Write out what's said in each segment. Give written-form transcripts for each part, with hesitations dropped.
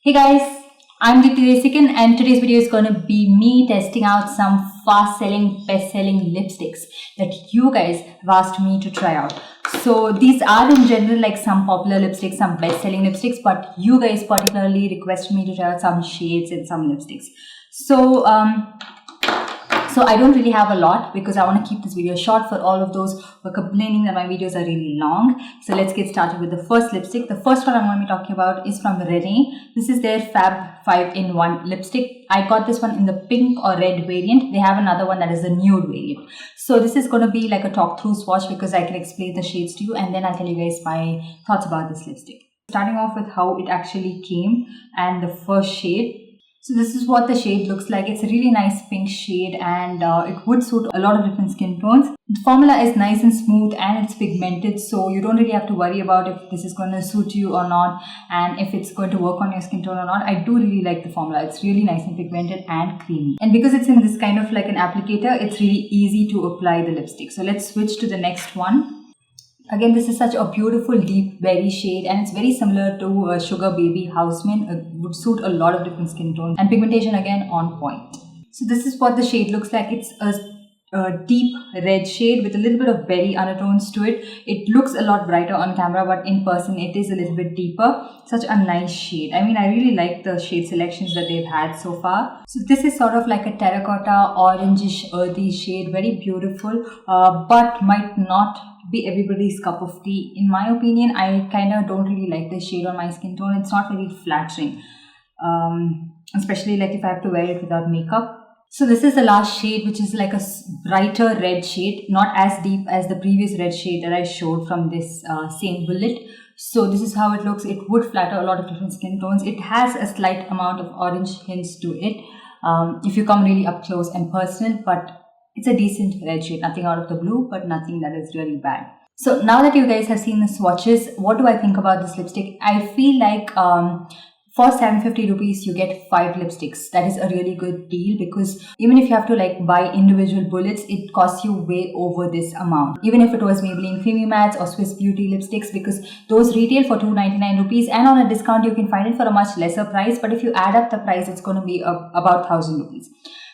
Hey guys, I'm Desikan and today's video is going to be me testing out some fast-selling, best-selling lipsticks that you guys have asked me to try out. So these are in general like some popular lipsticks, some best-selling lipsticks, but you guys particularly requested me to try out some shades and some lipsticks. So I don't really have a lot because I want to keep this video short for all of those who are complaining that my videos are really long. So let's get started with the first lipstick. The first one I'm going to be talking about is from Rene. This is their Fab 5-in-1 lipstick. I got this one in the pink or red variant. They have another one that is the nude variant. So this is going to be like a talk through swatch because I can explain the shades to you and then I'll tell you guys my thoughts about this lipstick. Starting off with how it actually came and the first shade. So this is what the shade looks like. It's a really nice pink shade and it would suit a lot of different skin tones. The formula is nice and smooth and it's pigmented, so you don't really have to worry about if this is going to suit you or not and if it's going to work on your skin tone or not. I do really like the formula. It's really nice and pigmented and creamy. And because it's in this kind of like an applicator, it's really easy to apply the lipstick. So let's switch to the next one. Again, this is such a beautiful deep berry shade and it's very similar to Sugar Baby Houseman. It would suit a lot of different skin tones and pigmentation again on point. So this is what the shade looks like. It's a deep red shade with a little bit of berry undertones to it. It looks a lot brighter on camera, but in person it is a little bit deeper. Such a nice shade. I mean, I really like the shade selections that they've had so far. So this is sort of like a terracotta orangish earthy shade, very beautiful, but might not be everybody's cup of tea. In my opinion, I kind of don't really like this shade on my skin tone. It's not very flattering, especially like if I have to wear it without makeup. So this is the last shade, which is like a brighter red shade, not as deep as the previous red shade that I showed from this same bullet. So this is how it looks. It would flatter a lot of different skin tones. It has a slight amount of orange hints to it if you come really up close and personal, but it's a decent red shade, nothing out of the blue, but nothing that is really bad. So now that you guys have seen the swatches, what do I think about this lipstick? I feel like for 750 rupees, you get 5 lipsticks. That is a really good deal because even if you have to like buy individual bullets, it costs you way over this amount. Even if it was Maybelline Creamy Mattes or Swiss Beauty lipsticks, because those retail for 299 rupees and on a discount you can find it for a much lesser price. But if you add up the price, it's going to be about 1000 rupees.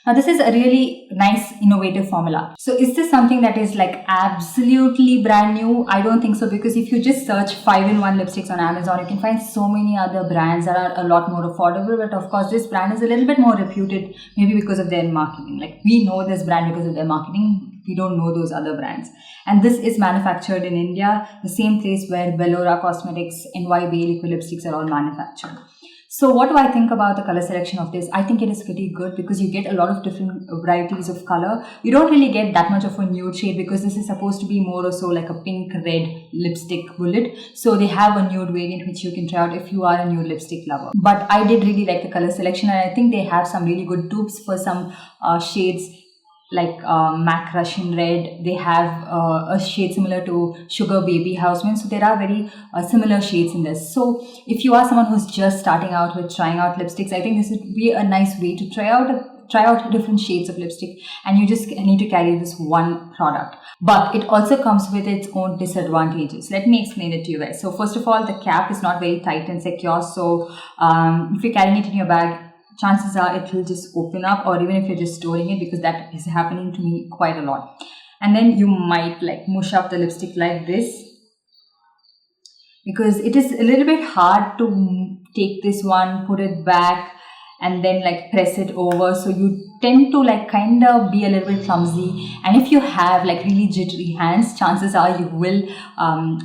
Now this is a really nice innovative formula. So is this something that is like absolutely brand new? I don't think so, because if you just search 5-in-1 lipsticks on Amazon, you can find so many other brands that are a lot more affordable. But of course this brand is a little bit more reputed, maybe because of their marketing. Like we know this brand because of their marketing. We don't know those other brands. And this is manufactured in India, the same place where Bellora Cosmetics, NY Bay liquid lipsticks are all manufactured. So what do I think about the color selection of this? I think it is pretty good because you get a lot of different varieties of color. You don't really get that much of a nude shade because this is supposed to be more or so like a pink red lipstick bullet. So they have a nude variant which you can try out if you are a nude lipstick lover. But I did really like the color selection and I think they have some really good dupes for some shades like MAC Russian Red. They have a shade similar to Sugar Baby Houseman. So there are very similar shades in this. So if you are someone who's just starting out with trying out lipsticks, I think this would be a nice way to try out different shades of lipstick, and you just need to carry this one product. But it also comes with its own disadvantages. Let me explain it to you guys. So first of all, the cap is not very tight and secure. So if you're carrying it in your bag, chances are it will just open up, or even if you're just storing it, because that is happening to me quite a lot. And then you might like mush up the lipstick like this, because it is a little bit hard to take this one, put it back and then like press it over. So you tend to like kind of be a little bit clumsy, and if you have like really jittery hands, chances are you will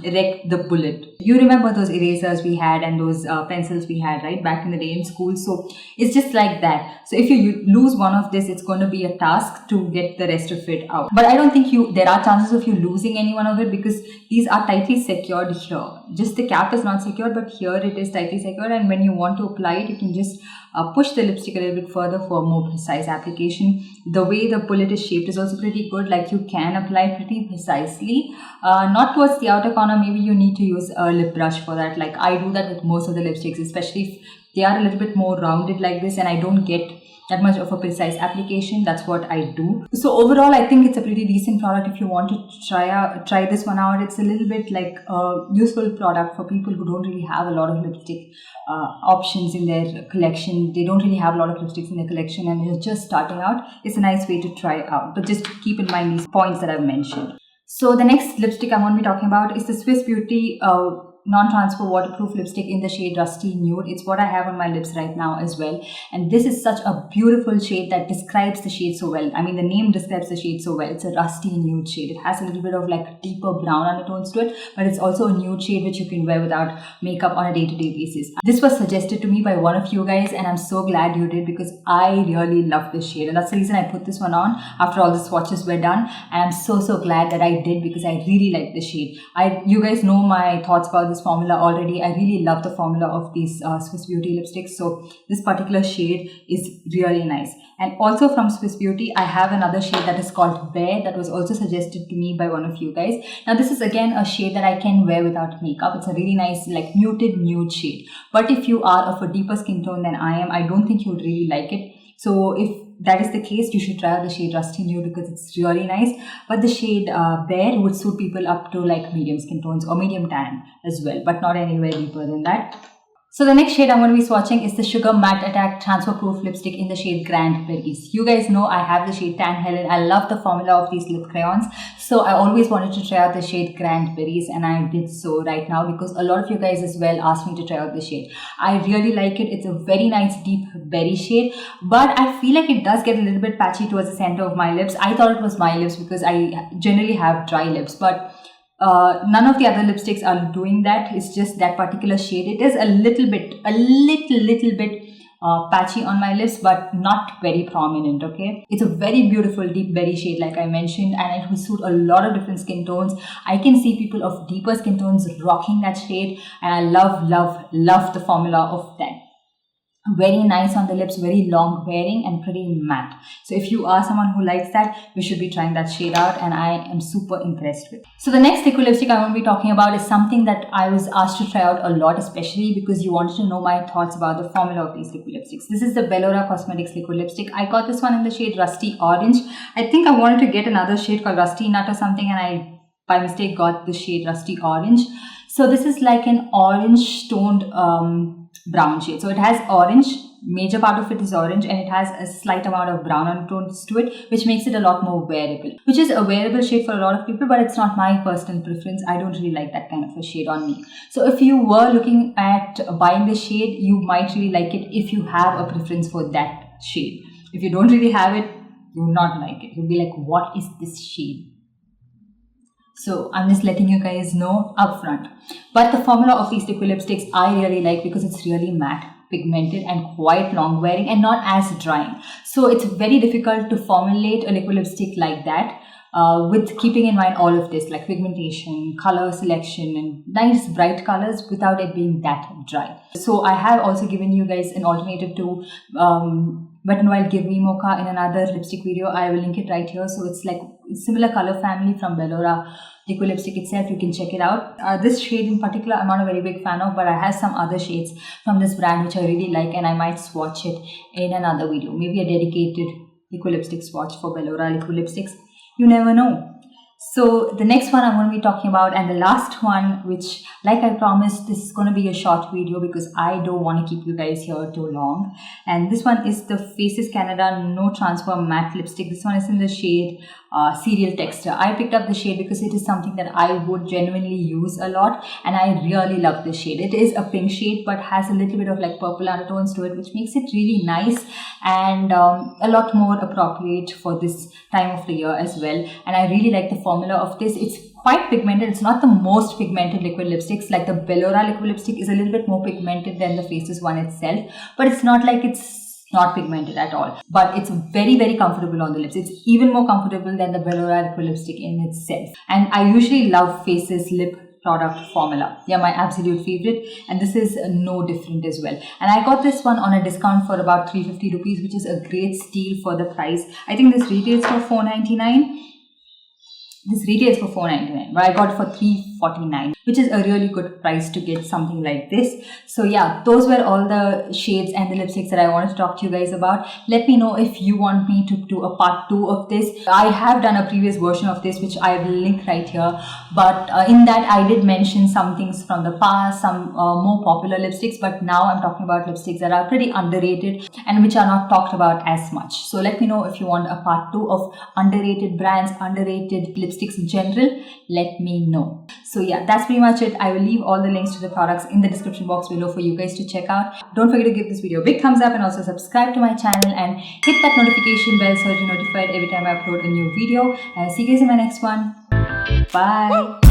wreck the bullet. You remember those erasers we had and those pencils we had right back in the day in school? So it's just like that. So if you lose one of this, it's going to be a task to get the rest of it out. But I don't think there are chances of you losing any one of it, because these are tightly secured here. Just the cap is not secured, but here it is tightly secured, and when you want to apply it, you can just push the lipstick a little bit further for a more precise application. The way the bullet is shaped is also pretty good. Like you can apply pretty precisely, not towards the outer corner. Maybe you need to use a lip brush for that. Like I do that with most of the lipsticks, especially if they are a little bit more rounded like this, and I don't get that much of a precise application. That's what I do. So overall, I think it's a pretty decent product if you want to try this one out. It's a little bit like a useful product for people who don't really have a lot of lipstick options in their collection. They don't really have a lot of lipsticks in their collection and they're just starting out. It's a nice way to try out, but just keep in mind these points that I've mentioned. So the next lipstick I'm going to be talking about is the Swiss Beauty non-transfer waterproof lipstick in the shade Rusty Nude. It's what I have on my lips right now as well, and this is such a beautiful shade that describes the shade so well. I mean, the name describes the shade so well. It's a rusty nude shade. It has a little bit of like deeper brown undertones to it, but it's also a nude shade which you can wear without makeup on a day-to-day basis. This was suggested to me by one of you guys, and I'm so glad you did because I really love this shade, and that's the reason I put this one on after all the swatches were done. And I'm so glad that I did because I really like this shade. You guys know my thoughts about this formula already. I really love the formula of these Swiss Beauty lipsticks, so this particular shade is really nice. And also from Swiss Beauty, I have another shade that is called Bear that was also suggested to me by one of you guys. Now this is again a shade that I can wear without makeup. It's a really nice like muted nude shade, but if you are of a deeper skin tone than I am, I don't think you would really like it. So if that is the case, you should try out the shade Rusty Nude because it's really nice. But the shade Bear would suit people up to like medium skin tones or medium tan as well, but not anywhere deeper than that. So the next shade I'm going to be swatching is the Sugar Matte Attack Transfer Proof Lipstick in the shade Grand Berries. You guys know I have the shade Tan Helen. I love the formula of these lip crayons. So I always wanted to try out the shade Grand Berries, and I did so right now because a lot of you guys as well asked me to try out the shade. I really like it. It's a very nice deep berry shade, but I feel like it does get a little bit patchy towards the center of my lips. I thought it was my lips because I generally have dry lips, but none of the other lipsticks are doing that. It's just that particular shade. It is a little bit patchy on my lips, but not very prominent. Okay, it's a very beautiful deep berry shade like I mentioned, and it will suit a lot of different skin tones. I can see people of deeper skin tones rocking that shade, and I love the formula of that. Very nice on the lips, very long wearing and pretty matte. So if you are someone who likes that, you should be trying that shade out, and I am super impressed with. So the next liquid lipstick I want to be talking about is something that I was asked to try out a lot, especially because you wanted to know my thoughts about the formula of these liquid lipsticks. This is the Bellora Cosmetics liquid lipstick. I got this one in the shade Rusty Orange. I think I wanted to get another shade called Rusty Nut or something, and I by mistake got the shade Rusty Orange. So this is like an orange toned brown shade. So it has orange, major part of it is orange, and it has a slight amount of brown undertones to it, which makes it a lot more wearable, which is a wearable shade for a lot of people, but it's not my personal preference. I don't really like that kind of a shade on me. So if you were looking at buying this shade, you might really like it if you have a preference for that shade. If you don't really have it, you will not like it. You'll be like, what is this shade? So I'm just letting you guys know upfront. But the formula of these liquid lipsticks I really like because it's really matte, pigmented, and quite long wearing and not as drying. So it's very difficult to formulate a liquid lipstick like that with keeping in mind all of this like pigmentation, color selection, and nice bright colors without it being that dry. So I have also given you guys an alternative to Wet n Wild Give Me Mocha in another lipstick video. I will link it right here. So it's like similar color family from Bellora liquid lipstick itself. You can check it out. This shade in particular I'm not a very big fan of, but I have some other shades from this brand which I really like, and I might swatch it in another video. Maybe a dedicated liquid lipstick swatch for Bellora liquid lipsticks. You never know. So the next one I'm going to be talking about, and the last one, which like I promised, this is going to be a short video because I don't want to keep you guys here too long. And this one is the Faces Canada No Transfer Matte Lipstick. This one is in the shade Cereal Texture. I picked up the shade because it is something that I would genuinely use a lot, and I really love this shade. It is a pink shade but has a little bit of like purple undertones to it, which makes it really nice and a lot more appropriate for this time of the year as well. And I really like the formula of this. It's quite pigmented. It's not the most pigmented liquid lipsticks. Like the Bellora liquid lipstick is a little bit more pigmented than the Faces one itself, but it's not like it's not pigmented at all. But it's very comfortable on the lips. It's even more comfortable than the Bellora liquid lipstick in itself. And I usually love Faces lip product formula. They're my absolute favorite, and this is no different as well. And I got this one on a discount for about 350 rupees, which is a great steal for the price. I think this retails for $4.99. This retails for $4.99, but I got it for $14.49, which is a really good price to get something like this. So yeah, those were all the shades and the lipsticks that I wanted to talk to you guys about. Let me know if you want me to do a part 2 of this. I have done a previous version of this, which I will link right here, but in that I did mention some things from the past, some more popular lipsticks, but now I'm talking about lipsticks that are pretty underrated and which are not talked about as much. So let me know if you want a part 2 of underrated brands, underrated lipsticks in general. Let me know. So yeah, that's pretty much it. I will leave all the links to the products in the description box below for you guys to check out. Don't forget to give this video a big thumbs up and also subscribe to my channel and hit that notification bell so you're notified every time I upload a new video. And I'll see you guys in my next one. Bye.